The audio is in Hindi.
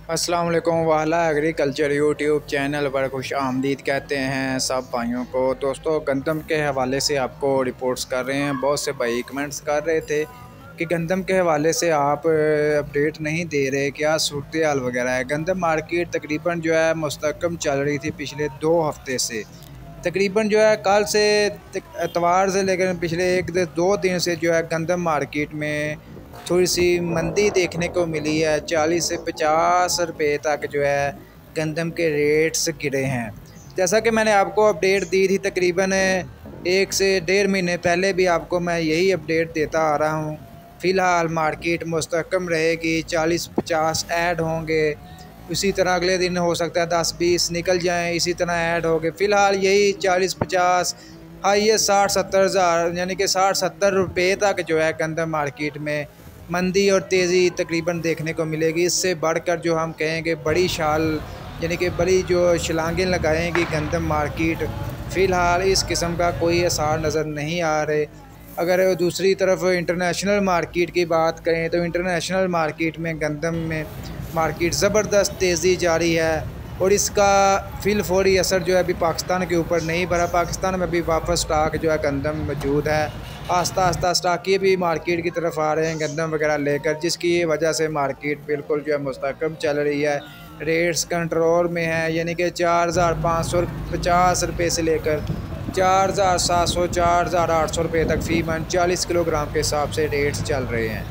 अस्सलाम वालेकुम। वाला एग्रीकल्चर यूट्यूब चैनल पर खुश आमदीद कहते हैं सब भाइयों को। दोस्तों, गंदम के हवाले से आपको रिपोर्ट्स कर रहे हैं। बहुत से भाई कमेंट्स कर रहे थे कि गंदम के हवाले से आप अपडेट नहीं दे रहे, क्या सूरत हाल वगैरह है। गंदम मार्केट तकरीबन जो है मुस्तकम चल रही थी पिछले 2 हफ्ते से। तकरीबन जो है कल से एतवार से लेकर पिछले 1 2 दिन से जो है गंदम मार्केट में थोड़ी सी मंदी देखने को मिली है। 40 से 50 रुपये तक जो है गंदम के रेट्स गिरे हैं। जैसा कि मैंने आपको अपडेट दी थी तकरीबन 1 से 1.5 महीने पहले भी आपको मैं यही अपडेट देता आ रहा हूँ। फ़िलहाल मार्केट मुस्तकम रहेगी, 40 50 ऐड होंगे। इसी तरह अगले दिन हो सकता है 10 20 निकल जाएं, इसी तरह ऐड हो गए। फ़िलहाल यही 40 50 हाईएस्ट 60 70 हज़ार यानी कि 60 70 रुपये तक जो है गंदम मार्केट में मंदी और तेज़ी तकरीबन देखने को मिलेगी। इससे बढ़कर जो हम कहेंगे बड़ी शाल यानी कि बड़ी जो छलांगें लगाएंगी गंदम मार्केट, फ़िलहाल इस किस्म का कोई आसार नज़र नहीं आ रहे। अगर दूसरी तरफ इंटरनेशनल मार्केट की बात करें तो इंटरनेशनल मार्केट में गंदम में मार्केट ज़बरदस्त तेज़ी जारी है और इसका फ़ौरी असर जो है अभी पाकिस्तान के ऊपर नहीं पड़ा। पाकिस्तान में अभी वापस स्टॉक जो है गंदम मौजूद है। आस्ता आस्ता स्टॉकी भी मार्केट की तरफ आ रहे हैं गंदम वगैरह लेकर, जिसकी वजह से मार्केट बिल्कुल जो है मुस्तकम चल रही है। रेट्स कंट्रोल में है, यानी कि 4550 रुपये से लेकर 4700 4800 रुपये तक फ़ी मन 40 किलोग्राम के हिसाब से रेट्स चल रहे हैं।